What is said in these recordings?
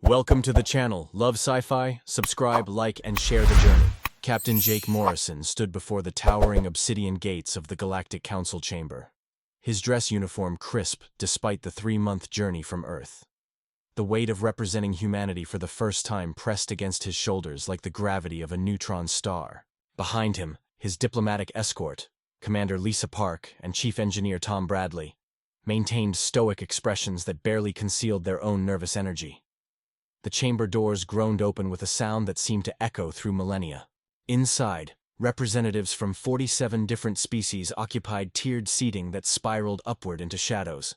Welcome to the channel. Love sci-fi? Subscribe, like, and share the journey. Captain Jake Morrison stood before the towering obsidian gates of the Galactic Council chamber. His dress uniform crisp despite the 3-month journey from Earth. The weight of representing humanity for the first time pressed against his shoulders like the gravity of a neutron star. Behind him, his diplomatic escort, Commander Lisa Park and Chief Engineer Tom Bradley, maintained stoic expressions that barely concealed their own nervous energy. The chamber doors groaned open with a sound that seemed to echo through millennia. Inside, representatives from 47 different species occupied tiered seating that spiraled upward into shadows.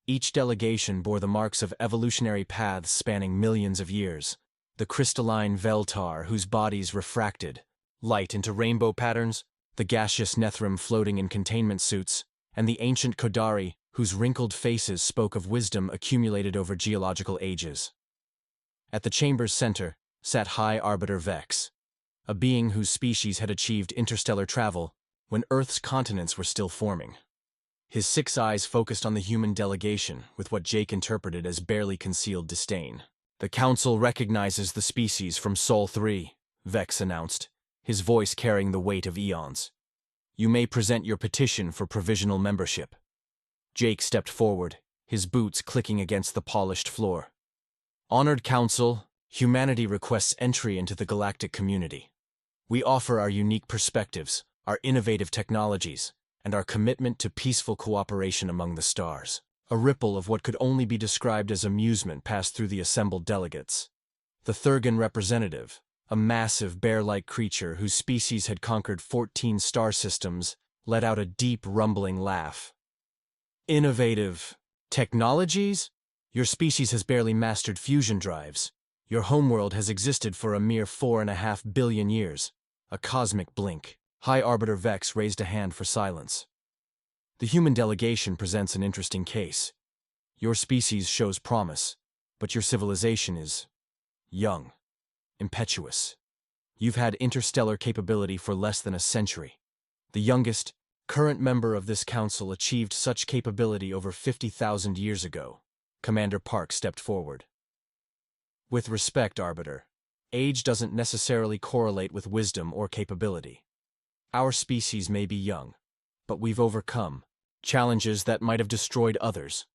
Each delegation bore the marks of evolutionary paths spanning millions of years. The crystalline Veltar, whose bodies refracted light into rainbow patterns, the gaseous Nethrim floating in containment suits, and the ancient Kodari, whose wrinkled faces spoke of wisdom accumulated over geological ages. At the chamber's center sat High Arbiter Vex, a being whose species had achieved interstellar travel when Earth's continents were still forming. His 6 eyes focused on the human delegation with what Jake interpreted as barely concealed disdain. "The Council recognizes the species from Sol 3, Vex announced, his voice carrying the weight of eons. "You may present your petition for provisional membership." Jake stepped forward, his boots clicking against the polished floor. "Honored Council, humanity requests entry into the galactic community. We offer our unique perspectives, our innovative technologies, and our commitment to peaceful cooperation among the stars." A ripple of what could only be described as amusement passed through the assembled delegates. The Thurgan representative, a massive bear-like creature whose species had conquered 14 star systems, let out a deep, rumbling laugh. "Innovative technologies? Your species has barely mastered fusion drives. Your homeworld has existed for a mere 4.5 billion years. A cosmic blink." High Arbiter Vex raised a hand for silence. "The human delegation presents an interesting case. Your species shows promise, but your civilization is young, impetuous. You've had interstellar capability for less than a century. The youngest, current member of this council achieved such capability over 50,000 years ago." Commander Park stepped forward. "With respect, Arbiter, age doesn't necessarily correlate with wisdom or capability. Our species may be young, but we've overcome challenges that might have destroyed others.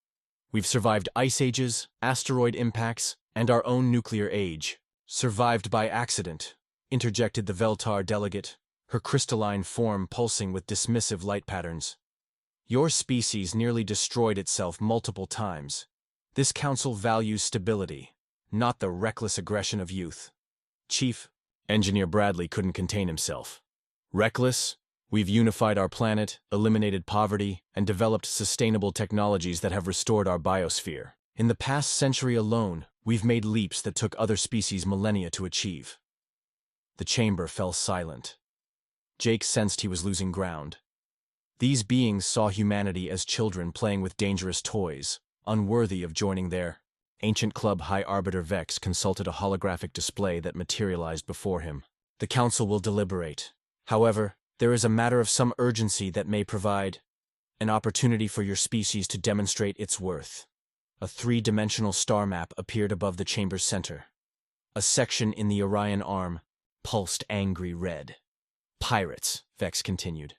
We've survived ice ages, asteroid impacts, and our own nuclear age." "Survived by accident," interjected the Veltar delegate, her crystalline form pulsing with dismissive light patterns. "Your species nearly destroyed itself multiple times. This council values stability, not the reckless aggression of youth." Chief Engineer Bradley couldn't contain himself. "Reckless? We've unified our planet, eliminated poverty, and developed sustainable technologies that have restored our biosphere. In the past century alone, we've made leaps that took other species millennia to achieve." The chamber fell silent. Jake sensed he was losing ground. These beings saw humanity as children playing with dangerous toys, unworthy of joining their ancient club. High Arbiter Vex consulted a holographic display that materialized before him. "The council will deliberate. However, there is a matter of some urgency that may provide an opportunity for your species to demonstrate its worth." A 3-dimensional star map appeared above the chamber's center. A section in the Orion arm pulsed angry red. "Pirates," Vex continued,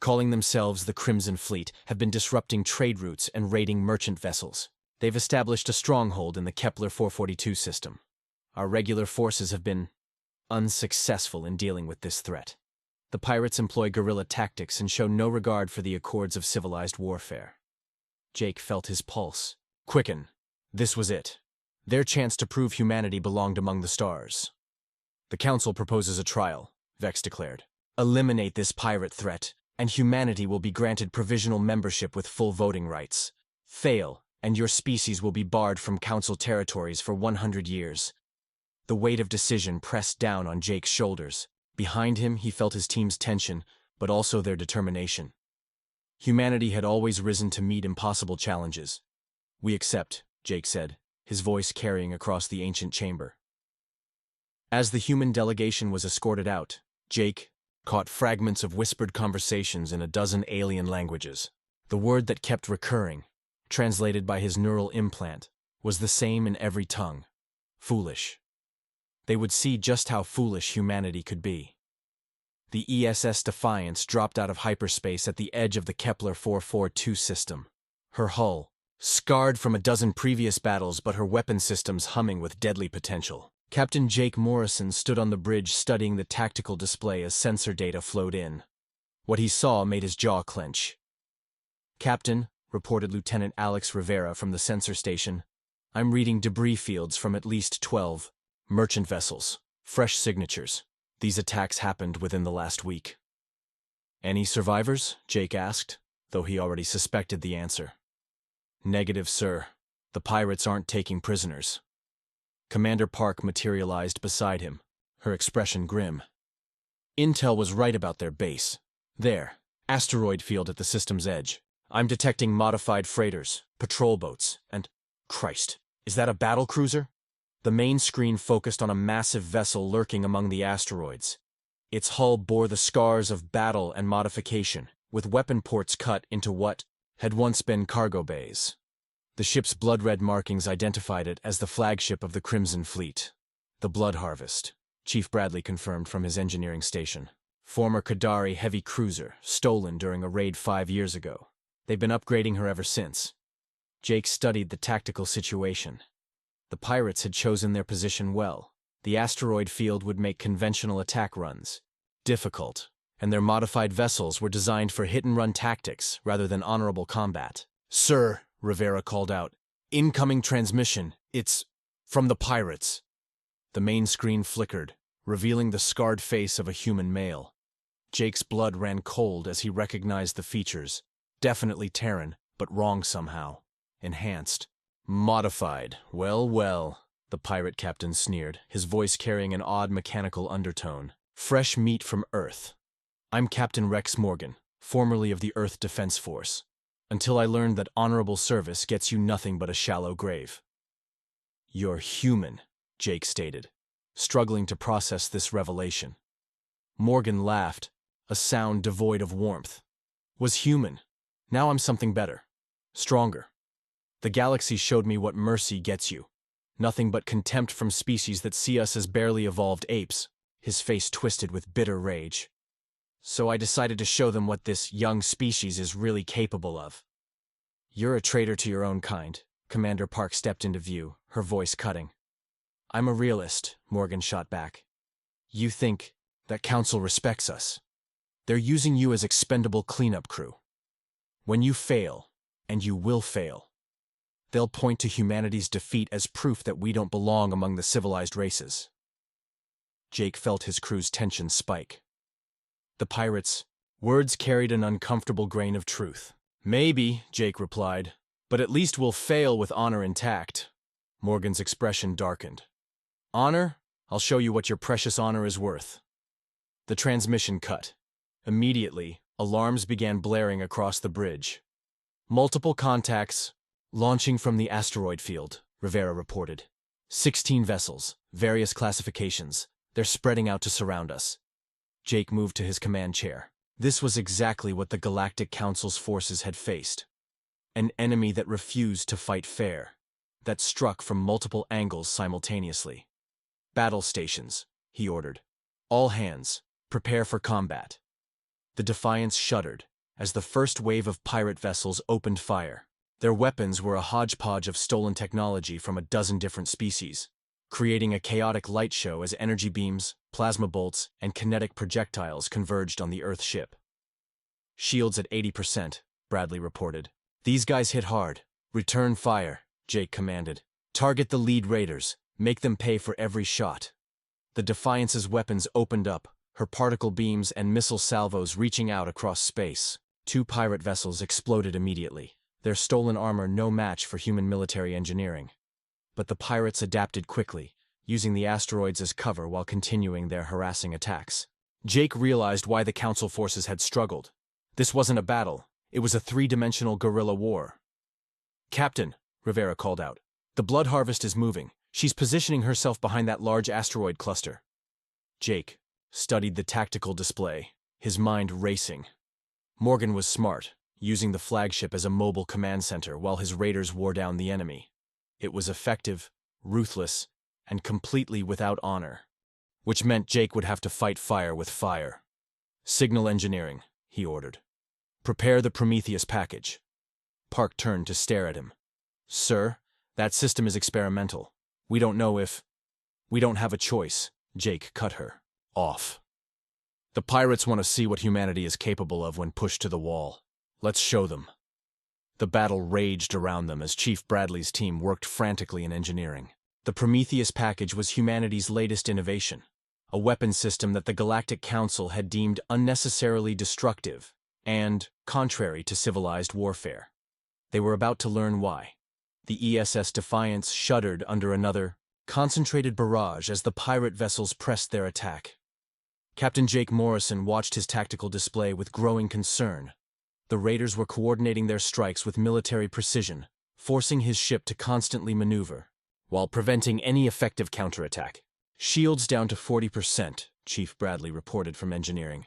"calling themselves the Crimson Fleet, have been disrupting trade routes and raiding merchant vessels. They've established a stronghold in the Kepler 442 system. Our regular forces have been unsuccessful in dealing with this threat. The pirates employ guerrilla tactics and show no regard for the accords of civilized warfare." Jake felt his pulse quicken. This was it. Their chance to prove humanity belonged among the stars. "The council proposes a trial," Vex declared. "Eliminate this pirate threat, and humanity will be granted provisional membership with full voting rights. Fail, and your species will be barred from council territories for 100 years. The weight of decision pressed down on Jake's shoulders. Behind him, he felt his team's tension, but also their determination. Humanity had always risen to meet impossible challenges. "We accept," Jake said, his voice carrying across the ancient chamber. As the human delegation was escorted out, Jake caught fragments of whispered conversations in a dozen alien languages. The word that kept recurring, translated by his neural implant, was the same in every tongue: Foolish. They would see just how foolish humanity could be. The ESS Defiance dropped out of hyperspace at the edge of the Kepler 442 system. Her hull, scarred from a dozen previous battles but her weapon systems humming with deadly potential. Captain Jake Morrison stood on the bridge studying the tactical display as sensor data flowed in. What he saw made his jaw clench. "Captain," reported Lieutenant Alex Rivera from the sensor station, "I'm reading debris fields from at least 12 merchant vessels. Fresh signatures. These attacks happened within the last week." "Any survivors?" Jake asked, though he already suspected the answer. "Negative, sir. The pirates aren't taking prisoners." Commander Park materialized beside him, her expression grim. "Intel was right about their base. There, asteroid field at the system's edge. I'm detecting modified freighters, patrol boats, and... Christ, is that a battle cruiser?" The main screen focused on a massive vessel lurking among the asteroids. Its hull bore the scars of battle and modification, with weapon ports cut into what had once been cargo bays. The ship's blood-red markings identified it as the flagship of the Crimson Fleet. "The Blood Harvest," Chief Bradley confirmed from his engineering station. "Former Qadari heavy cruiser, stolen during a raid 5 years ago. They've been upgrading her ever since." Jake studied the tactical situation. The pirates had chosen their position well. The asteroid field would make conventional attack runs difficult, and their modified vessels were designed for hit-and-run tactics rather than honorable combat. "Sir," Rivera called out, "incoming transmission. It's from the pirates." The main screen flickered, revealing the scarred face of a human male. Jake's blood ran cold as he recognized the features. Definitely Terran, but wrong somehow. Enhanced. "Modified. Well, well," the pirate captain sneered, his voice carrying an odd mechanical undertone. "Fresh meat from Earth. I'm Captain Rex Morgan, formerly of the Earth Defense Force, until I learned that honorable service gets you nothing but a shallow grave." "You're human," Jake stated, struggling to process this revelation. Morgan laughed, a sound devoid of warmth. "Was human. Now I'm something better. Stronger. The galaxy showed me what mercy gets you. Nothing but contempt from species that see us as barely evolved apes." His face twisted with bitter rage. "So I decided to show them what this young species is really capable of." "You're a traitor to your own kind." Commander Park stepped into view, her voice cutting. "I'm a realist," Morgan shot back. "You think that Council respects us. They're using you as expendable cleanup crew. When you fail, and you will fail, they'll point to humanity's defeat as proof that we don't belong among the civilized races." Jake felt his crew's tension spike. The pirates' words carried an uncomfortable grain of truth. "Maybe," Jake replied, "but at least we'll fail with honor intact." Morgan's expression darkened. "Honor? I'll show you what your precious honor is worth." The transmission cut. Immediately, alarms began blaring across the bridge. "Multiple contacts launching from the asteroid field," Rivera reported. 16 vessels, various classifications. They're spreading out to surround us." Jake moved to his command chair. This was exactly what the Galactic Council's forces had faced. An enemy that refused to fight fair, that struck from multiple angles simultaneously. "Battle stations," he ordered. "All hands, prepare for combat." The Defiance shuddered as the first wave of pirate vessels opened fire. Their weapons were a hodgepodge of stolen technology from a dozen different species, creating a chaotic light show as energy beams, plasma bolts, and kinetic projectiles converged on the Earth ship. "Shields at 80%, Bradley reported. "These guys hit hard. Return fire," Jake commanded. "Target the lead raiders. Make them pay for every shot." The Defiance's weapons opened up, her particle beams and missile salvos reaching out across space. 2 pirate vessels exploded immediately, their stolen armor no match for human military engineering. But the pirates adapted quickly, using the asteroids as cover while continuing their harassing attacks. Jake realized why the Council forces had struggled. This wasn't a battle, it was a 3-dimensional guerrilla war. "Captain," Rivera called out, "the Blood Harvest is moving. She's positioning herself behind that large asteroid cluster." Jake studied the tactical display, his mind racing. Morgan was smart, using the flagship as a mobile command center while his raiders wore down the enemy. It was effective, ruthless, and completely without honor, which meant Jake would have to fight fire with fire. "Signal engineering," he ordered. "Prepare the Prometheus package." Park turned to stare at him. "Sir, that system is experimental. We don't know if—" "We don't have a choice," Jake cut her off. "The pirates want to see what humanity is capable of when pushed to the wall. Let's show them." The battle raged around them as Chief Bradley's team worked frantically in engineering. The Prometheus package was humanity's latest innovation, a weapon system that the Galactic Council had deemed unnecessarily destructive and contrary to civilized warfare. They were about to learn why. The ESS Defiance shuddered under another, concentrated barrage as the pirate vessels pressed their attack. Captain Jake Morrison watched his tactical display with growing concern. The raiders were coordinating their strikes with military precision, forcing his ship to constantly maneuver, while preventing any effective counterattack. "Shields down to 40%, Chief Bradley reported from engineering.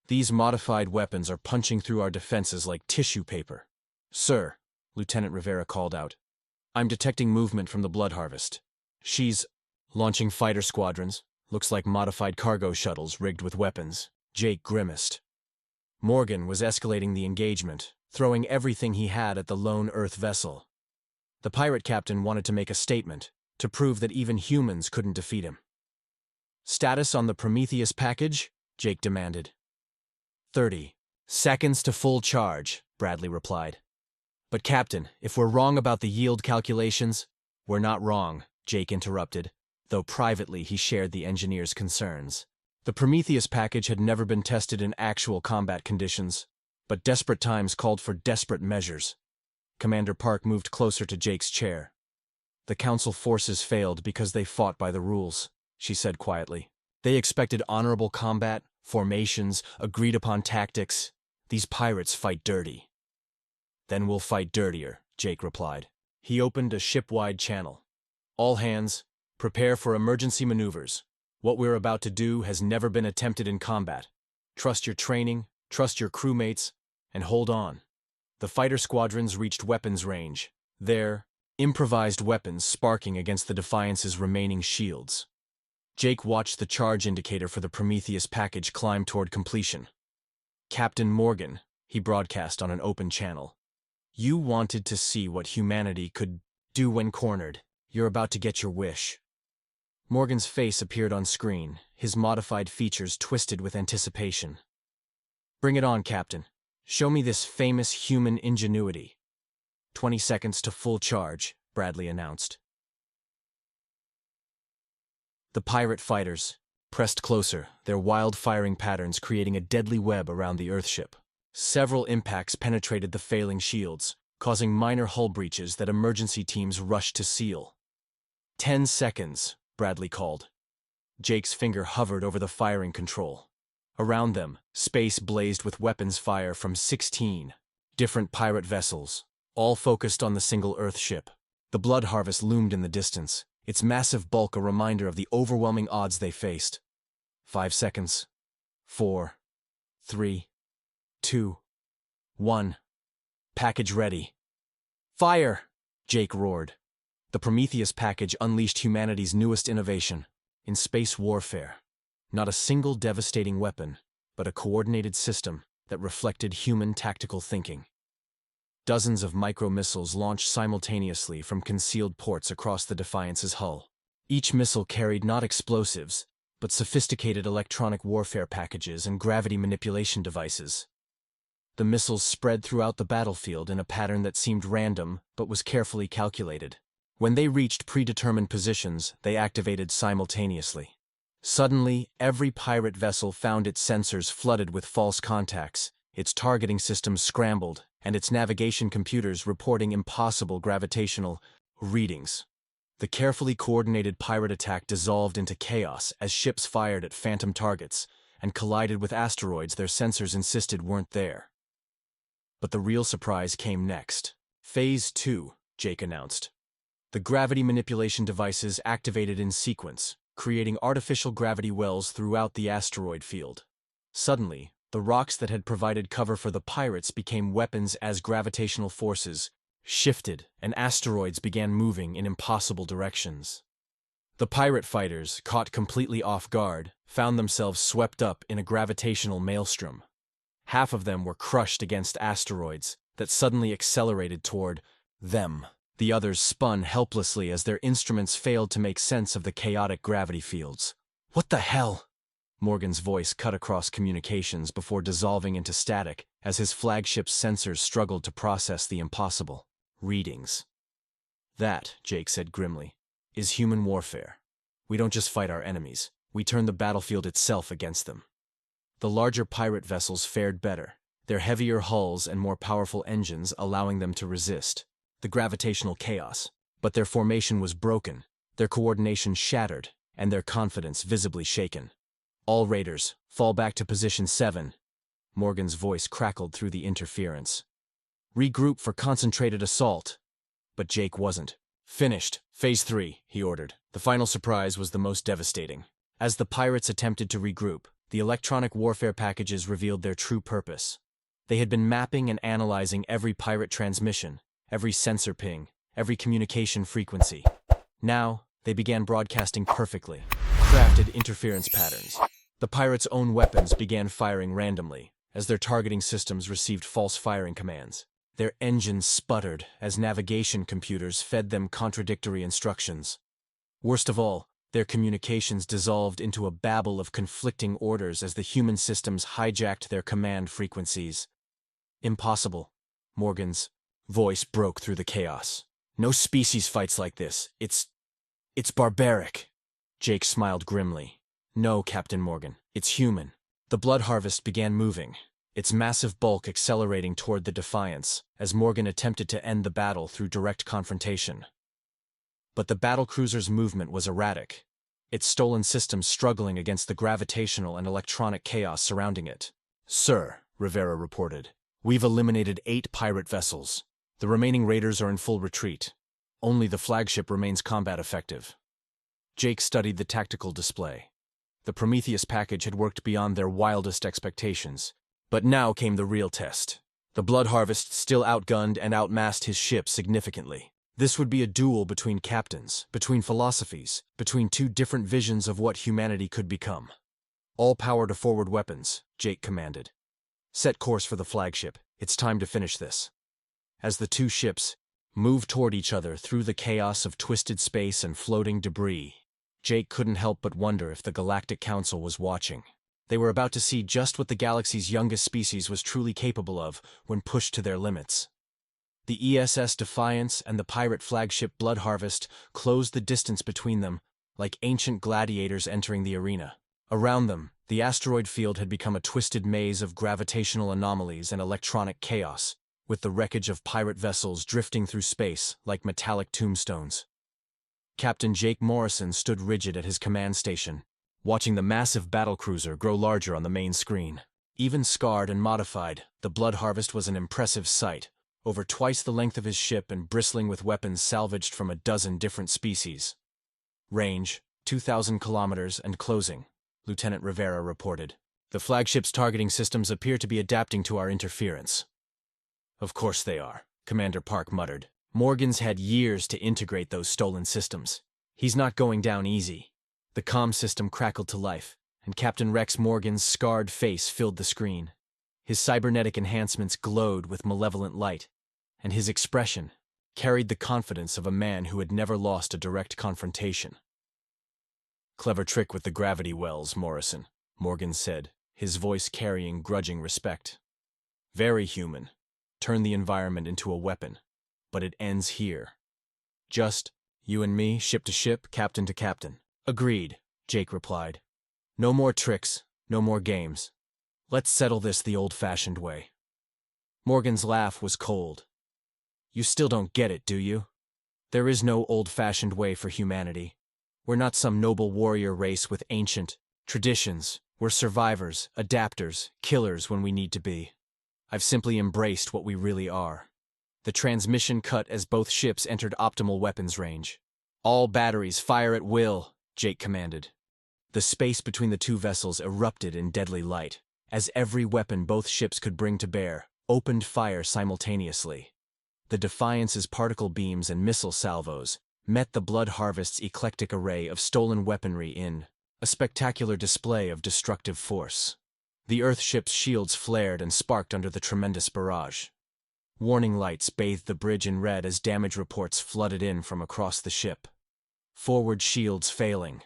"These modified weapons are punching through our defenses like tissue paper." "Sir," Lieutenant Rivera called out, "I'm detecting movement from the Blood Harvest. She's launching fighter squadrons. Looks like modified cargo shuttles rigged with weapons." Jake grimaced. Morgan was escalating the engagement, throwing everything he had at the lone Earth vessel. The pirate captain wanted to make a statement, to prove that even humans couldn't defeat him. "Status on the Prometheus package?" Jake demanded. 30 seconds to full charge, Bradley replied. "But Captain, if we're wrong about the yield calculations—" "We're not wrong," Jake interrupted, though privately he shared the engineer's concerns. The Prometheus package had never been tested in actual combat conditions, but desperate times called for desperate measures. Commander Park moved closer to Jake's chair. "The Council forces failed because they fought by the rules," she said quietly. "They expected honorable combat, formations, agreed-upon tactics. These pirates fight dirty." "Then we'll fight dirtier," Jake replied. He opened a ship-wide channel. "All hands, prepare for emergency maneuvers. What we're about to do has never been attempted in combat. Trust your training, trust your crewmates, and hold on." The fighter squadrons reached weapons range, their improvised weapons sparking against the Defiance's remaining shields. Jake watched the charge indicator for the Prometheus package climb toward completion. "Captain Morgan," he broadcast on an open channel. "You wanted to see what humanity could do when cornered. You're about to get your wish." Morgan's face appeared on screen, his modified features twisted with anticipation. "Bring it on, Captain. Show me this famous human ingenuity." 20 seconds to full charge, Bradley announced. The pirate fighters pressed closer, their wild firing patterns creating a deadly web around the Earthship. Several impacts penetrated the failing shields, causing minor hull breaches that emergency teams rushed to seal. 10 seconds, Bradley called. Jake's finger hovered over the firing control. Around them, space blazed with weapons fire from 16 different pirate vessels, all focused on the single Earthship. The Blood Harvest loomed in the distance, its massive bulk a reminder of the overwhelming odds they faced. 5 seconds. 4, 3, 2, 1. Package ready. "Fire!" Jake roared. The Prometheus package unleashed humanity's newest innovation in space warfare. Not a single devastating weapon, but a coordinated system that reflected human tactical thinking. Dozens of micro-missiles launched simultaneously from concealed ports across the Defiance's hull. Each missile carried not explosives, but sophisticated electronic warfare packages and gravity manipulation devices. The missiles spread throughout the battlefield in a pattern that seemed random but was carefully calculated. When they reached predetermined positions, they activated simultaneously. Suddenly, every pirate vessel found its sensors flooded with false contacts, its targeting systems scrambled, and its navigation computers reporting impossible gravitational readings. The carefully coordinated pirate attack dissolved into chaos as ships fired at phantom targets and collided with asteroids their sensors insisted weren't there. But the real surprise came next. Phase 2, Jake announced. The gravity manipulation devices activated in sequence, creating artificial gravity wells throughout the asteroid field. Suddenly, the rocks that had provided cover for the pirates became weapons as gravitational forces shifted and asteroids began moving in impossible directions. The pirate fighters, caught completely off guard, found themselves swept up in a gravitational maelstrom. Half of them were crushed against asteroids that suddenly accelerated toward them. The others spun helplessly as their instruments failed to make sense of the chaotic gravity fields. "What the hell?" Morgan's voice cut across communications before dissolving into static as his flagship's sensors struggled to process the impossible readings. "That," Jake said grimly, "is human warfare. We don't just fight our enemies, we turn the battlefield itself against them." The larger pirate vessels fared better, their heavier hulls and more powerful engines allowing them to resist the gravitational chaos. But their formation was broken, their coordination shattered, and their confidence visibly shaken. "All raiders, fall back to position 7. Morgan's voice crackled through the interference. "Regroup for concentrated assault." But Jake wasn't finished. "Phase 3, he ordered. The final surprise was the most devastating. As the pirates attempted to regroup, the electronic warfare packages revealed their true purpose. They had been mapping and analyzing every pirate transmission, every sensor ping, every communication frequency. Now, they began broadcasting perfectly crafted interference patterns. The pirates' own weapons began firing randomly, as their targeting systems received false firing commands. Their engines sputtered as navigation computers fed them contradictory instructions. Worst of all, their communications dissolved into a babble of conflicting orders as the human systems hijacked their command frequencies. "Impossible." Morgan's voice broke through the chaos. "No species fights like this. It's barbaric." Jake smiled grimly. "No, Captain Morgan, it's human." The blood harvest began moving, its massive bulk accelerating toward the Defiance, as Morgan attempted to end the battle through direct confrontation. But the battlecruiser's movement was erratic, its stolen systems struggling against the gravitational and electronic chaos surrounding it. "Sir," Rivera reported, "we've eliminated 8 pirate vessels. The remaining raiders are in full retreat. Only the flagship remains combat effective." Jake studied the tactical display. The Prometheus package had worked beyond their wildest expectations. But now came the real test. The blood harvest still outgunned and outmassed his ship significantly. This would be a duel between captains, between philosophies, between two different visions of what humanity could become. "All power to forward weapons," Jake commanded. "Set course for the flagship. It's time to finish this." As the two ships moved toward each other through the chaos of twisted space and floating debris, Jake couldn't help but wonder if the Galactic Council was watching. They were about to see just what the galaxy's youngest species was truly capable of when pushed to their limits. The ESS Defiance and the pirate flagship Blood Harvest closed the distance between them, like ancient gladiators entering the arena. Around them, the asteroid field had become a twisted maze of gravitational anomalies and electronic chaos, with the wreckage of pirate vessels drifting through space like metallic tombstones. Captain Jake Morrison stood rigid at his command station, watching the massive battlecruiser grow larger on the main screen. Even scarred and modified, the Blood Harvest was an impressive sight, over twice the length of his ship and bristling with weapons salvaged from a dozen different species. "Range, 2,000 kilometers and closing," Lieutenant Rivera reported. "The flagship's targeting systems appear to be adapting to our interference." "Of course they are," Commander Park muttered. "Morgan's had years to integrate those stolen systems. He's not going down easy." The comm system crackled to life, and Captain Rex Morgan's scarred face filled the screen. His cybernetic enhancements glowed with malevolent light, and his expression carried the confidence of a man who had never lost a direct confrontation. "Clever trick with the gravity wells, Morrison," Morgan said, his voice carrying grudging respect. "Very human. Turn the environment into a weapon. But it ends here. Just you and me, ship to ship, captain to captain." "Agreed," Jake replied. "No more tricks, no more games. Let's settle this the old-fashioned way." Morgan's laugh was cold. "You still don't get it, do you? There is no old-fashioned way for humanity. We're not some noble warrior race with ancient traditions. We're survivors, adapters, killers when we need to be. I've simply embraced what we really are." The transmission cut as both ships entered optimal weapons range. "All batteries fire at will," Jake commanded. The space between the two vessels erupted in deadly light, as every weapon both ships could bring to bear opened fire simultaneously. The Defiance's particle beams and missile salvos met the Blood Harvest's eclectic array of stolen weaponry in a spectacular display of destructive force. The Earthship's shields flared and sparked under the tremendous barrage. Warning lights bathed the bridge in red as damage reports flooded in from across the ship. Forward shields failing,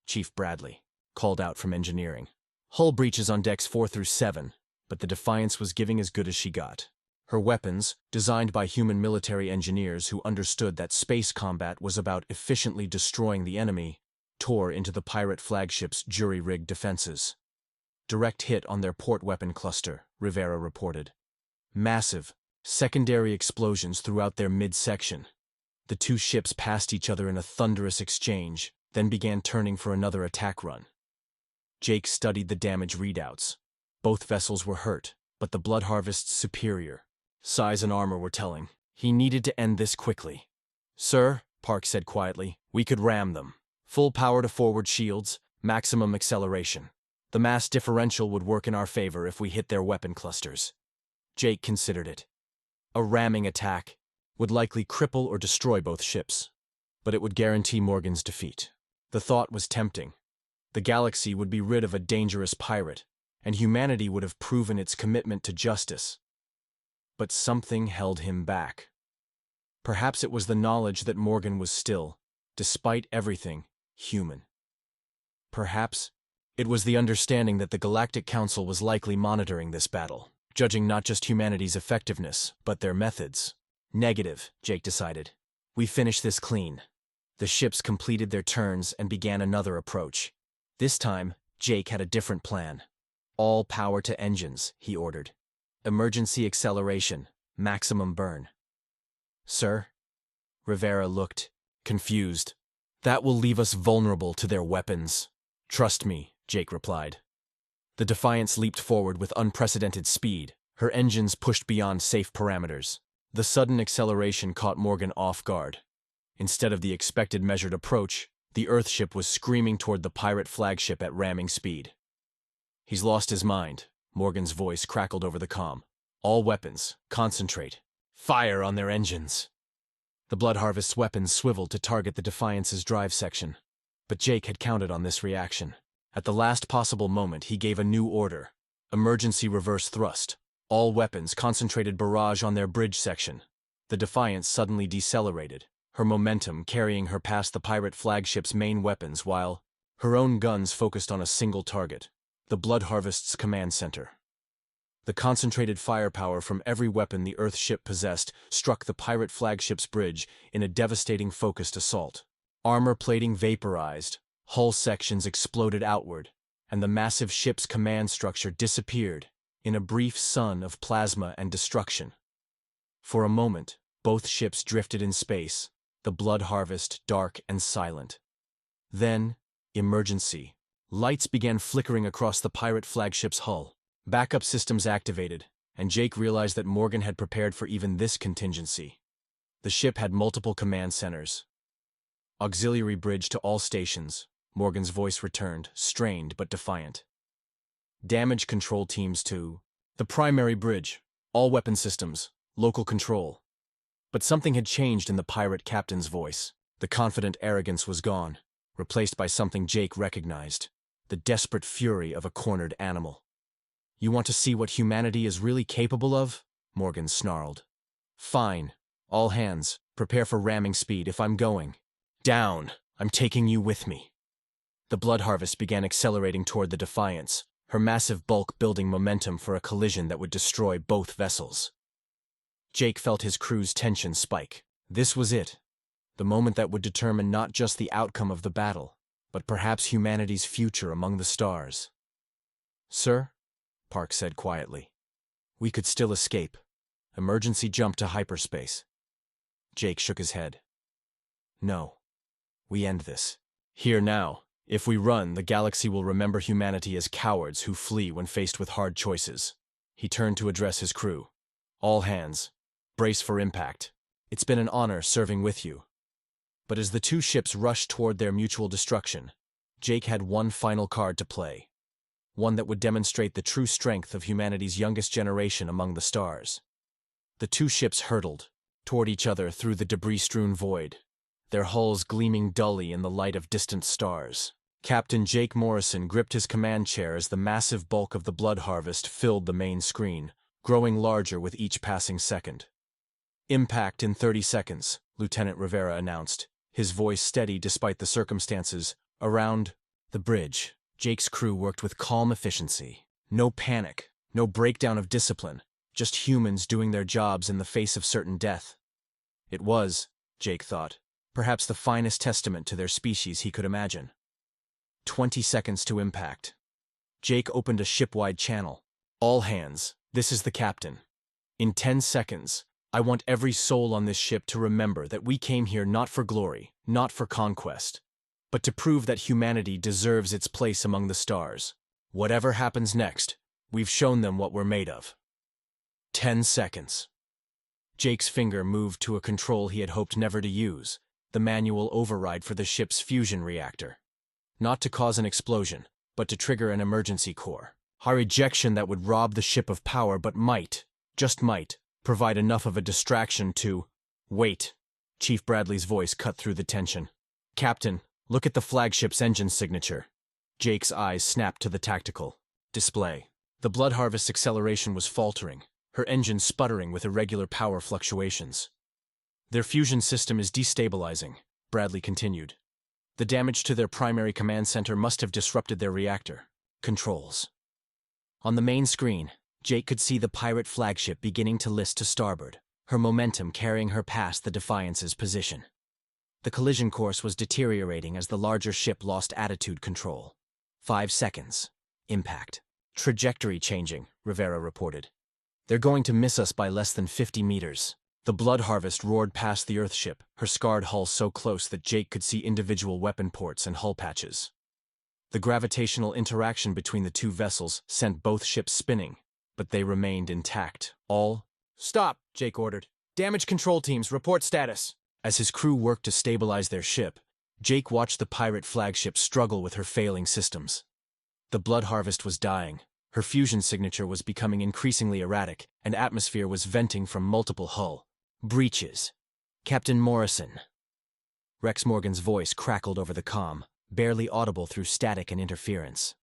Chief Bradley called out from engineering. Hull breaches on decks 4 through 7, but the Defiance was giving as good as she got. Her weapons, designed by human military engineers who understood that space combat was about efficiently destroying the enemy, tore into the pirate flagship's jury-rigged defenses. Direct hit on their port weapon cluster, Rivera reported. Massive, secondary explosions throughout their midsection. The two ships passed each other in a thunderous exchange, then began turning for another attack run. Jake studied the damage readouts. Both vessels were hurt, but the Blood Harvest's superior. Size and armor were telling. He needed to end this quickly. "Sir," Park said quietly, "we could ram them. Full power to forward shields, maximum acceleration. The mass differential would work in our favor if we hit their weapon clusters." Jake considered it. A ramming attack would likely cripple or destroy both ships, but it would guarantee Morgan's defeat. The thought was tempting. The galaxy would be rid of a dangerous pirate, and humanity would have proven its commitment to justice. But something held him back. Perhaps it was the knowledge that Morgan was still, despite everything, human. Perhaps it was the understanding that the Galactic Council was likely monitoring this battle, judging not just humanity's effectiveness, but their methods. Negative, Jake decided. We finish this clean. The ships completed their turns and began another approach. This time, Jake had a different plan. All power to engines, he ordered. Emergency acceleration, maximum burn. "Sir?" Rivera looked, confused. "That will leave us vulnerable to their weapons." "Trust me," Jake replied. The Defiance leaped forward with unprecedented speed, her engines pushed beyond safe parameters. The sudden acceleration caught Morgan off guard. Instead of the expected measured approach, the Earthship was screaming toward the pirate flagship at ramming speed. "He's lost his mind," Morgan's voice crackled over the comm. "All weapons, concentrate. Fire on their engines." The Blood Harvest's weapons swiveled to target the Defiance's drive section. But Jake had counted on this reaction. At the last possible moment, he gave a new order. Emergency reverse thrust. All weapons, concentrated barrage on their bridge section. The Defiance suddenly decelerated, her momentum carrying her past the pirate flagship's main weapons while her own guns focused on a single target. The Blood Harvest's command center. The concentrated firepower from every weapon the Earthship possessed struck the pirate flagship's bridge in a devastating focused assault. Armor plating vaporized, hull sections exploded outward, and the massive ship's command structure disappeared in a brief sun of plasma and destruction. For a moment, both ships drifted in space, the Blood Harvest dark and silent. Then, emergency. Lights began flickering across the pirate flagship's hull. Backup systems activated, and Jake realized that Morgan had prepared for even this contingency. The ship had multiple command centers. "Auxiliary bridge to all stations," Morgan's voice returned, strained but defiant. "Damage control teams to the primary bridge, all weapon systems, local control." But something had changed in the pirate captain's voice. The confident arrogance was gone, replaced by something Jake recognized. The desperate fury of a cornered animal. "You want to see what humanity is really capable of?" Morgan snarled. "Fine. All hands, prepare for ramming speed if I'm going. Down. I'm taking you with me." The Blood Harvest began accelerating toward the Defiance, her massive bulk building momentum for a collision that would destroy both vessels. Jake felt his crew's tension spike. This was it. The moment that would determine not just the outcome of the battle, but perhaps humanity's future among the stars. "Sir?" Park said quietly. "We could still escape. Emergency jump to hyperspace." Jake shook his head. "No. We end this. Here now. If we run, the galaxy will remember humanity as cowards who flee when faced with hard choices." He turned to address his crew. "All hands. Brace for impact. It's been an honor serving with you." But as the two ships rushed toward their mutual destruction, Jake had one final card to play. One that would demonstrate the true strength of humanity's youngest generation among the stars. The two ships hurtled toward each other through the debris-strewn void. their hulls gleaming dully in the light of distant stars. Captain Jake Morrison gripped his command chair as the massive bulk of the blood harvest filled the main screen, growing larger with each passing second. "Impact in 30 seconds, Lieutenant Rivera announced, his voice steady despite the circumstances. Around the bridge, Jake's crew worked with calm efficiency. No panic, no breakdown of discipline, just humans doing their jobs in the face of certain death. It was, Jake thought, perhaps the finest testament to their species he could imagine. 20 seconds to impact. Jake opened a ship-wide channel. "All hands, this is the captain. In 10 seconds, I want every soul on this ship to remember that we came here not for glory, not for conquest, but to prove that humanity deserves its place among the stars. Whatever happens next, we've shown them what we're made of." 10 seconds. Jake's finger moved to a control he had hoped never to use, the manual override for the ship's fusion reactor. Not to cause an explosion, but to trigger an emergency core. A rejection that would rob the ship of power but might, just might, provide enough of a distraction to— "Wait." Chief Bradley's voice cut through the tension. "Captain, look at the flagship's engine signature." Jake's eyes snapped to the tactical display. The blood harvest's acceleration was faltering, her engine sputtering with irregular power fluctuations. "Their fusion system is destabilizing," Bradley continued. "The damage to their primary command center must have disrupted their reactor controls." On the main screen, Jake could see the pirate flagship beginning to list to starboard, her momentum carrying her past the Defiance's position. The collision course was deteriorating as the larger ship lost attitude control. 5 seconds. Impact. "Trajectory changing," Rivera reported. "They're going to miss us by less than 50 meters. The blood harvest roared past the Earthship, her scarred hull so close that Jake could see individual weapon ports and hull patches. The gravitational interaction between the two vessels sent both ships spinning, but they remained intact. All— "Stop," Jake ordered. "Damage control teams, report status." As his crew worked to stabilize their ship, Jake watched the pirate flagship struggle with her failing systems. The blood harvest was dying, her fusion signature was becoming increasingly erratic, and atmosphere was venting from multiple hull breaches. "Captain Morrison." Rex Morgan's voice crackled over the comm, barely audible through static and interference.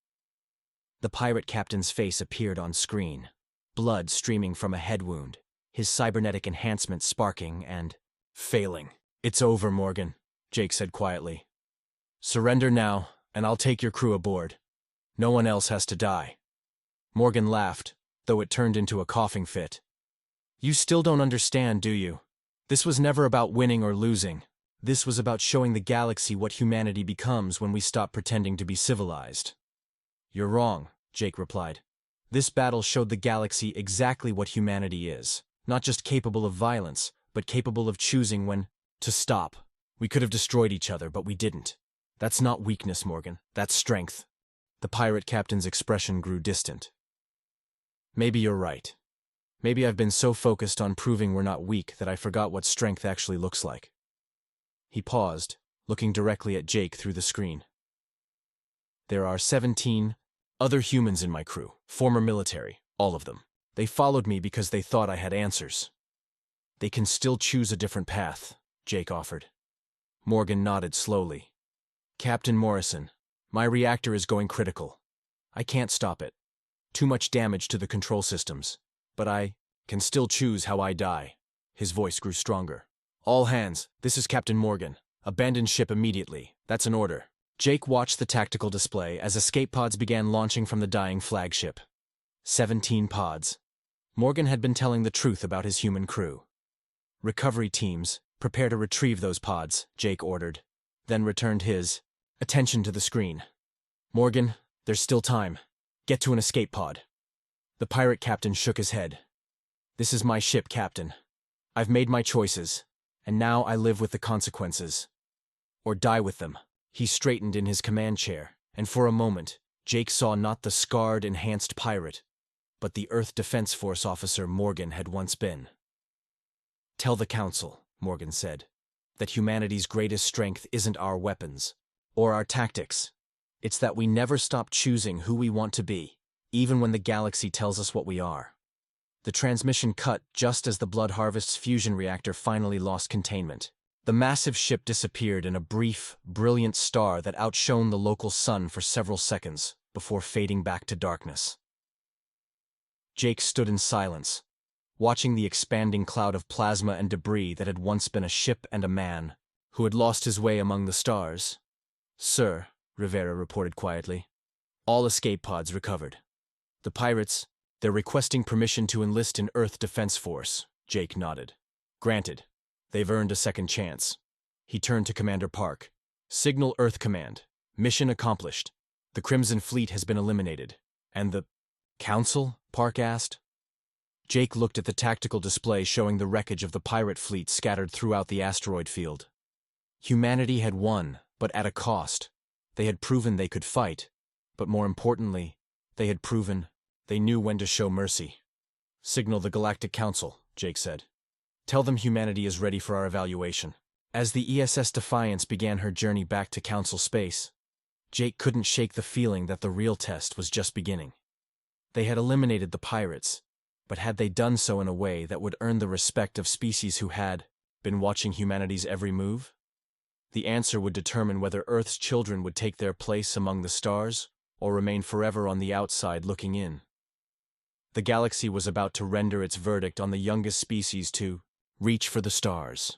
The pirate captain's face appeared on screen, blood streaming from a head wound, his cybernetic enhancement sparking and failing. "It's over, Morgan," Jake said quietly. "Surrender now, and I'll take your crew aboard. No one else has to die." Morgan laughed, though it turned into a coughing fit. "You still don't understand, do you? This was never about winning or losing. This was about showing the galaxy what humanity becomes when we stop pretending to be civilized." "You're wrong," Jake replied. "This battle showed the galaxy exactly what humanity is. Not just capable of violence, but capable of choosing when to stop. We could have destroyed each other, but we didn't. That's not weakness, Morgan. That's strength." The pirate captain's expression grew distant. "Maybe you're right. Maybe I've been so focused on proving we're not weak that I forgot what strength actually looks like." He paused, looking directly at Jake through the screen. "There are 17 other humans in my crew, former military, all of them. They followed me because they thought I had answers. They can still choose a different path," Jake offered. Morgan nodded slowly. "Captain Morrison, my reactor is going critical. I can't stop it. Too much damage to the control systems. But I can still choose how I die." His voice grew stronger. "All hands, this is Captain Morgan. Abandon ship immediately. That's an order." Jake watched the tactical display as escape pods began launching from the dying flagship. 17 pods. Morgan had been telling the truth about his human crew. "Recovery teams, prepare to retrieve those pods," Jake ordered, then returned his attention to the screen. "Morgan, there's still time. Get to an escape pod." The pirate captain shook his head. "This is my ship, Captain. I've made my choices, and now I live with the consequences. Or die with them." He straightened in his command chair, and for a moment, Jake saw not the scarred, enhanced pirate, but the Earth Defense Force officer Morgan had once been. "Tell the Council," Morgan said, "that humanity's greatest strength isn't our weapons, or our tactics. It's that we never stop choosing who we want to be, even when the galaxy tells us what we are." The transmission cut just as the blood harvest's fusion reactor finally lost containment. The massive ship disappeared in a brief, brilliant star that outshone the local sun for several seconds before fading back to darkness. Jake stood in silence, watching the expanding cloud of plasma and debris that had once been a ship and a man who had lost his way among the stars. "Sir," Rivera reported quietly, "all escape pods recovered. The pirates, they're requesting permission to enlist in Earth Defense Force." Jake nodded. "Granted. They've earned a second chance." He turned to Commander Park. "Signal Earth Command. Mission accomplished. The Crimson Fleet has been eliminated." "And the Council?" Park asked. Jake looked at the tactical display showing the wreckage of the pirate fleet scattered throughout the asteroid field. Humanity had won, but at a cost. They had proven they could fight, but more importantly, they had proven they knew when to show mercy. "Signal the Galactic Council," Jake said. "Tell them humanity is ready for our evaluation." As the ESS Defiance began her journey back to Council space, Jake couldn't shake the feeling that the real test was just beginning. They had eliminated the pirates, but had they done so in a way that would earn the respect of species who had been watching humanity's every move? The answer would determine whether Earth's children would take their place among the stars or remain forever on the outside looking in. The galaxy was about to render its verdict on the youngest species to reach for the stars.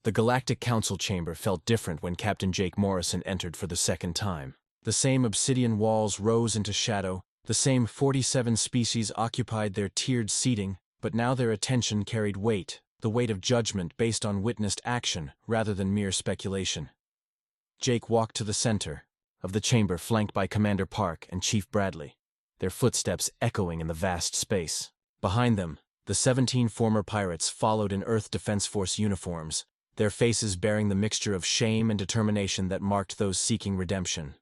The Galactic Council chamber felt different when Captain Jake Morrison entered for the second time. The same obsidian walls rose into shadow, the same 47 species occupied their tiered seating, but now their attention carried weight, the weight of judgment based on witnessed action rather than mere speculation. Jake walked to the center of the chamber, flanked by Commander Park and Chief Bradley, their footsteps echoing in the vast space. Behind them, the 17 former pirates followed in Earth Defense Force uniforms, their faces bearing the mixture of shame and determination that marked those seeking redemption.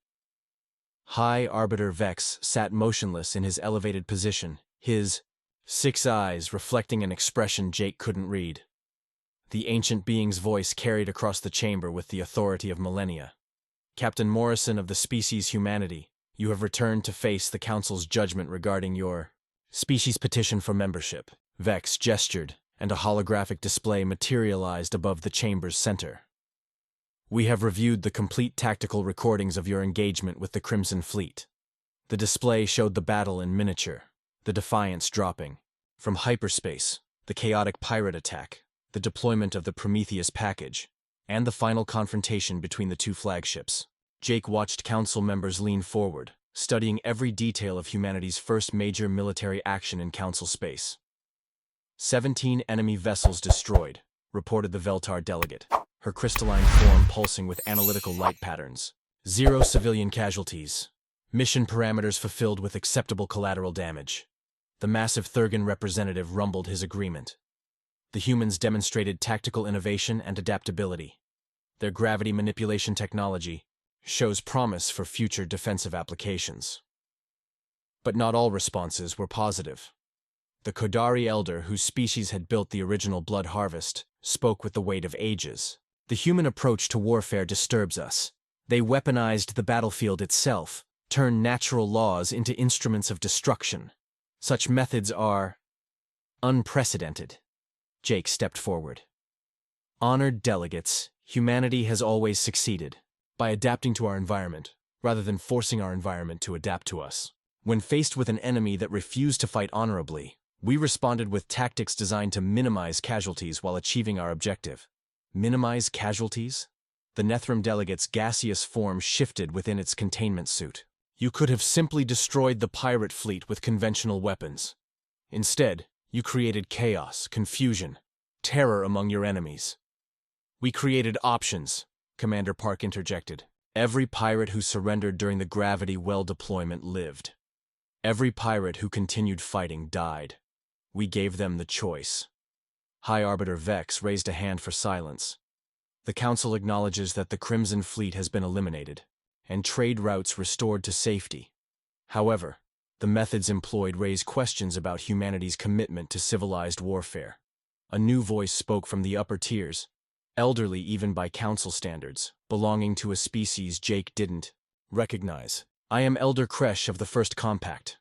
High Arbiter Vex sat motionless in his elevated position, his 6 eyes reflecting an expression Jake couldn't read. The ancient being's voice carried across the chamber with the authority of millennia. "Captain Morrison of the species humanity, you have returned to face the Council's judgment regarding your species petition for membership." Vex gestured, and a holographic display materialized above the chamber's center. "We have reviewed the complete tactical recordings of your engagement with the Crimson Fleet." The display showed the battle in miniature, the Defiance dropping from hyperspace, the chaotic pirate attack, the deployment of the Prometheus package, and the final confrontation between the two flagships. Jake watched Council members lean forward, studying every detail of humanity's first major military action in Council space. 17 enemy vessels destroyed, reported the Veltar delegate, her crystalline form pulsing with analytical light patterns. 0 civilian casualties. Mission parameters fulfilled with acceptable collateral damage. The massive Thurgan representative rumbled his agreement. The humans demonstrated tactical innovation and adaptability. Their gravity manipulation technology shows promise for future defensive applications. But not all responses were positive. The Kodari elder, whose species had built the original blood harvest, spoke with the weight of ages. "The human approach to warfare disturbs us. They weaponized the battlefield itself, turned natural laws into instruments of destruction. Such methods are unprecedented." Jake stepped forward. "Honored delegates, humanity has always succeeded by adapting to our environment, rather than forcing our environment to adapt to us. When faced with an enemy that refused to fight honorably, we responded with tactics designed to minimize casualties while achieving our objective." Minimize casualties? The Nethram delegate's gaseous form shifted within its containment suit. "You could have simply destroyed the pirate fleet with conventional weapons. Instead, you created chaos, confusion, terror among your enemies." "We created options," Commander Park interjected. "Every pirate who surrendered during the gravity well deployment lived. Every pirate who continued fighting died. We gave them the choice." High Arbiter Vex raised a hand for silence. "The Council acknowledges that the Crimson Fleet has been eliminated, and trade routes restored to safety. However, the methods employed raise questions about humanity's commitment to civilized warfare." A new voice spoke from the upper tiers, elderly even by Council standards, belonging to a species Jake didn't recognize. "I am Elder Kresh of the First Compact.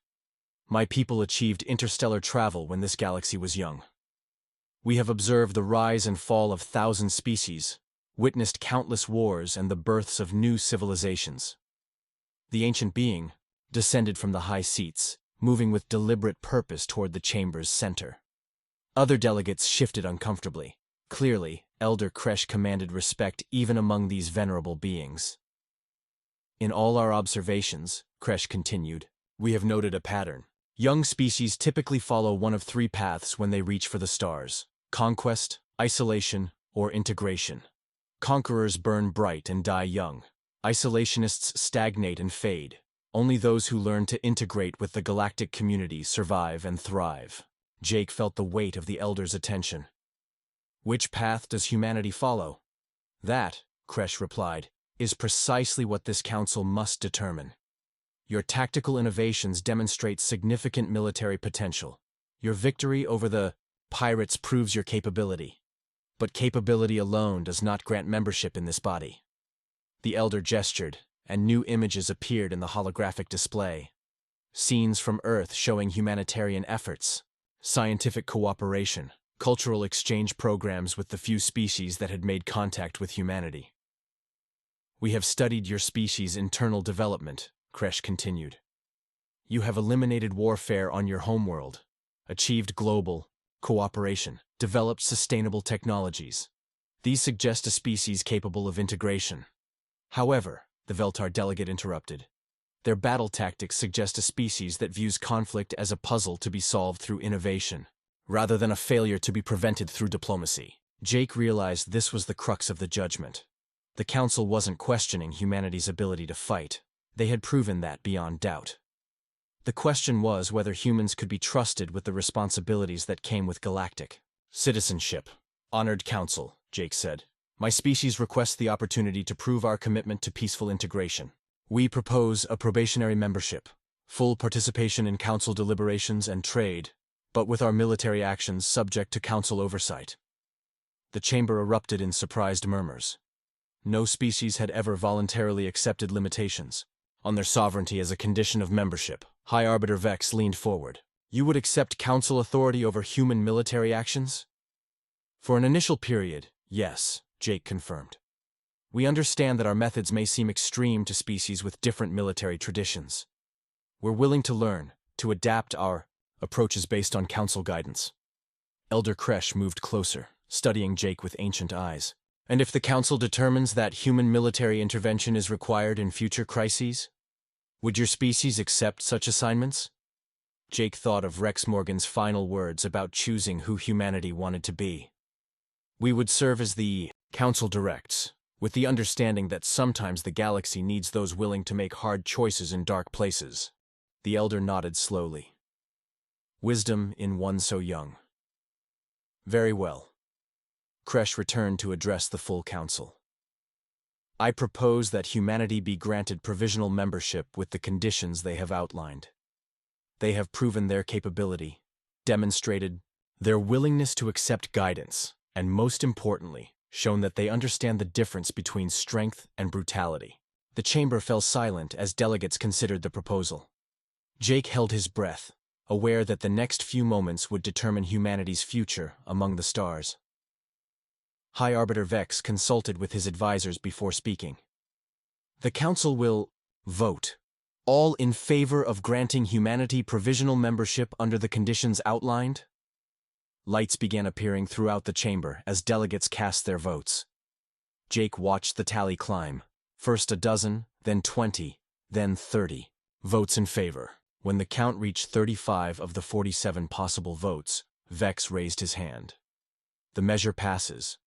My people achieved interstellar travel when this galaxy was young. We have observed the rise and fall of thousands species, witnessed countless wars and the births of new civilizations. The ancient being descended from the high seats, moving with deliberate purpose toward the chamber's center. Other delegates shifted uncomfortably. Clearly, Elder Kresh commanded respect even among these venerable beings. In all our observations, Kresh continued, we have noted a pattern. Young species typically follow one of three paths when they reach for the stars: conquest, isolation, or integration. Conquerors burn bright and die young. Isolationists stagnate and fade. Only those who learn to integrate with the galactic community survive and thrive. Jake felt the weight of the Elder's attention. Which path does humanity follow? That, Kresh replied, is precisely what this council must determine. Your tactical innovations demonstrate significant military potential. Your victory over the pirates proves your capability. But capability alone does not grant membership in this body. The Elder gestured, and new images appeared in the holographic display. Scenes from Earth showing humanitarian efforts, scientific cooperation, cultural exchange programs with the few species that had made contact with humanity. We have studied your species' internal development, Kresh continued. You have eliminated warfare on your homeworld, achieved global cooperation, developed sustainable technologies. These suggest a species capable of integration. However, the Veltar delegate interrupted. Their battle tactics suggest a species that views conflict as a puzzle to be solved through innovation, rather than a failure to be prevented through diplomacy. Jake realized this was the crux of the judgment. The Council wasn't questioning humanity's ability to fight. They had proven that beyond doubt. The question was whether humans could be trusted with the responsibilities that came with galactic citizenship. Honored Council, Jake said. My species requests the opportunity to prove our commitment to peaceful integration. We propose a probationary membership, full participation in Council deliberations and trade, but with our military actions subject to Council oversight. The chamber erupted in surprised murmurs. No species had ever voluntarily accepted limitations on their sovereignty as a condition of membership. High Arbiter Vex leaned forward. You would accept Council authority over human military actions? For an initial period, yes, Jake confirmed. We understand that our methods may seem extreme to species with different military traditions. We're willing to learn, to adapt our approaches based on Council guidance. Elder Kresh moved closer, studying Jake with ancient eyes. And if the Council determines that human military intervention is required in future crises, would your species accept such assignments? Jake thought of Rex Morgan's final words about choosing who humanity wanted to be. We would serve as the Council directs, with the understanding that sometimes the galaxy needs those willing to make hard choices in dark places. The Elder nodded slowly. Wisdom in one so young. Very well. Kresh returned to address the full Council. I propose that humanity be granted provisional membership with the conditions they have outlined. They have proven their capability, demonstrated their willingness to accept guidance, and most importantly, shown that they understand the difference between strength and brutality. The chamber fell silent as delegates considered the proposal. Jake held his breath, aware that the next few moments would determine humanity's future among the stars. High Arbiter Vex consulted with his advisors before speaking. The Council will vote, all in favor of granting humanity provisional membership under the conditions outlined? Lights began appearing throughout the chamber as delegates cast their votes. Jake watched the tally climb, first a dozen, then 20, then 30 votes in favor. When the count reached 35 of the 47 possible votes, Vex raised his hand. The measure passes.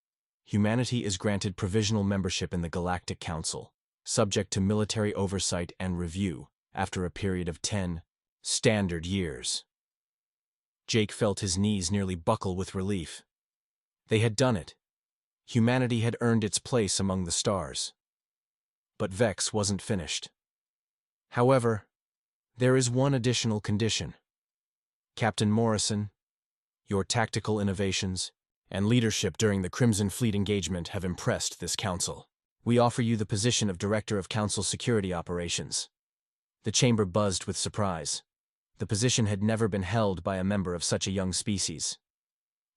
Humanity is granted provisional membership in the Galactic Council, subject to military oversight and review, after a period of 10 standard years. Jake felt his knees nearly buckle with relief. They had done it. Humanity had earned its place among the stars. But Vex wasn't finished. However, there is one additional condition. Captain Morrison, your tactical innovations and leadership during the Crimson Fleet engagement have impressed this Council. We offer you the position of Director of Council Security Operations. The chamber buzzed with surprise. The position had never been held by a member of such a young species.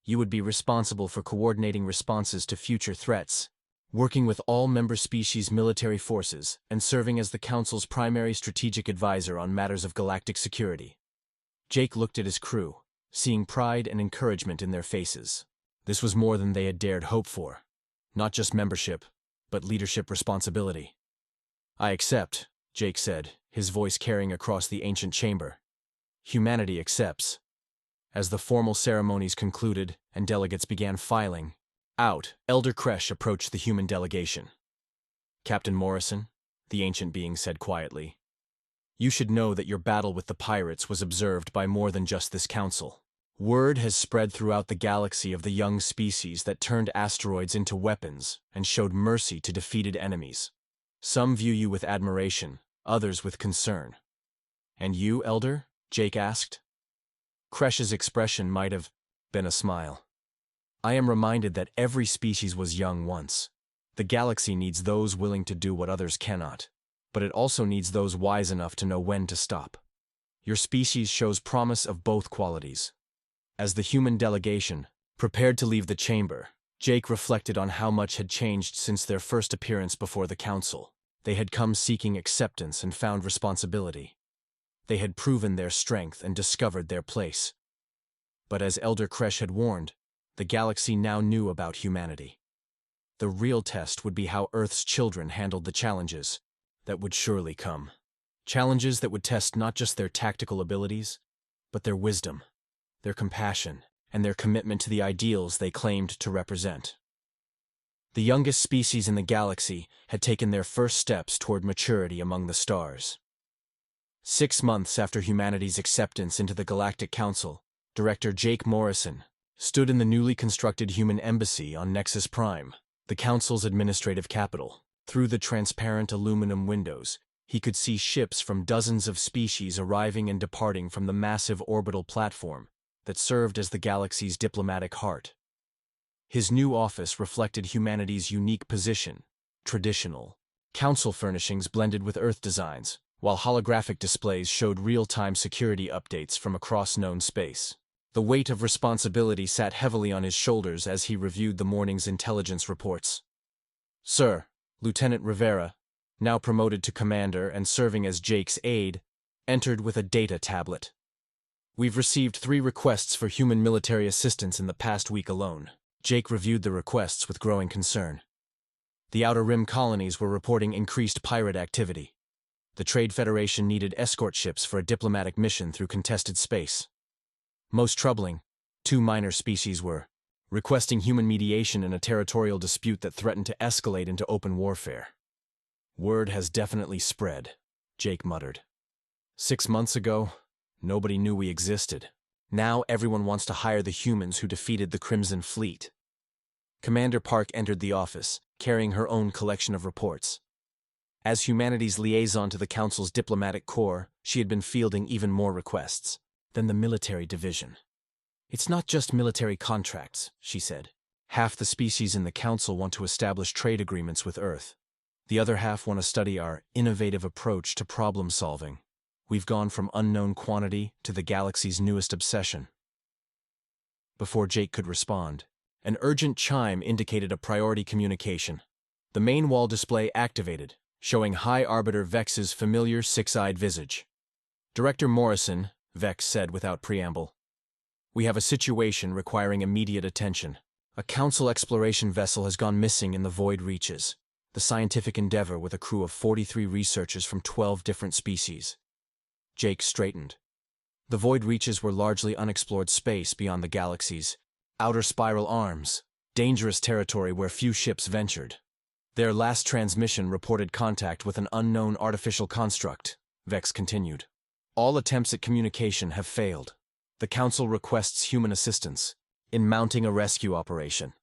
You would be responsible for coordinating responses to future threats, working with all member species' military forces, and serving as the Council's primary strategic advisor on matters of galactic security. Jake looked at his crew, seeing pride and encouragement in their faces. This was more than they had dared hope for. Not just membership, but leadership responsibility. "I accept," Jake said, his voice carrying across the ancient chamber. "Humanity accepts." As the formal ceremonies concluded and delegates began filing out, Elder Kresh approached the human delegation. "Captain Morrison," the ancient being said quietly, "you should know that your battle with the pirates was observed by more than just this council. Word has spread throughout the galaxy of the young species that turned asteroids into weapons and showed mercy to defeated enemies. Some view you with admiration, others with concern." "And you, Elder?" Jake asked. Kresh's expression might have been a smile. "I am reminded that every species was young once. The galaxy needs those willing to do what others cannot, but it also needs those wise enough to know when to stop. Your species shows promise of both qualities." As the human delegation prepared to leave the chamber, Jake reflected on how much had changed since their first appearance before the council. They had come seeking acceptance and found responsibility. They had proven their strength and discovered their place. But as Elder Kresh had warned, the galaxy now knew about humanity. The real test would be how Earth's children handled the challenges that would surely come. Challenges that would test not just their tactical abilities, but their wisdom, their compassion, and their commitment to the ideals they claimed to represent. The youngest species in the galaxy had taken their first steps toward maturity among the stars. 6 months after humanity's acceptance into the Galactic Council, Director Jake Morrison stood in the newly constructed human embassy on Nexus Prime, the Council's administrative capital. Through the transparent aluminum windows, he could see ships from dozens of species arriving and departing from the massive orbital platform that served as the galaxy's diplomatic heart. His new office reflected humanity's unique position, traditional council furnishings blended with Earth designs, while holographic displays showed real-time security updates from across known space. The weight of responsibility sat heavily on his shoulders as he reviewed the morning's intelligence reports. "Sir," Lieutenant Rivera, now promoted to commander and serving as Jake's aide, entered with a data tablet. "We've received 3 requests for human military assistance in the past week alone." Jake reviewed the requests with growing concern. The Outer Rim colonies were reporting increased pirate activity. The Trade Federation needed escort ships for a diplomatic mission through contested space. Most troubling, 2 minor species were requesting human mediation in a territorial dispute that threatened to escalate into open warfare. "Word has definitely spread," Jake muttered. 6 months ago, nobody knew we existed. Now everyone wants to hire the humans who defeated the Crimson Fleet. Commander Park entered the office, carrying her own collection of reports. As humanity's liaison to the Council's diplomatic corps, she had been fielding even more requests than the military division. "It's not just military contracts," she said. "Half the species in the Council want to establish trade agreements with Earth. The other half want to study our innovative approach to problem solving. We've gone from unknown quantity to the galaxy's newest obsession." Before Jake could respond, an urgent chime indicated a priority communication. The main wall display activated, showing High Arbiter Vex's familiar 6-eyed visage. "Director Morrison," Vex said without preamble, "we have a situation requiring immediate attention. A Council exploration vessel has gone missing in the Void Reaches, the scientific endeavor with a crew of 43 researchers from 12 different species." Jake straightened. The Void Reaches were largely unexplored space beyond the galaxy's outer spiral arms, dangerous territory where few ships ventured. "Their last transmission reported contact with an unknown artificial construct," Vex continued. "All attempts at communication have failed. The Council requests human assistance in mounting a rescue operation."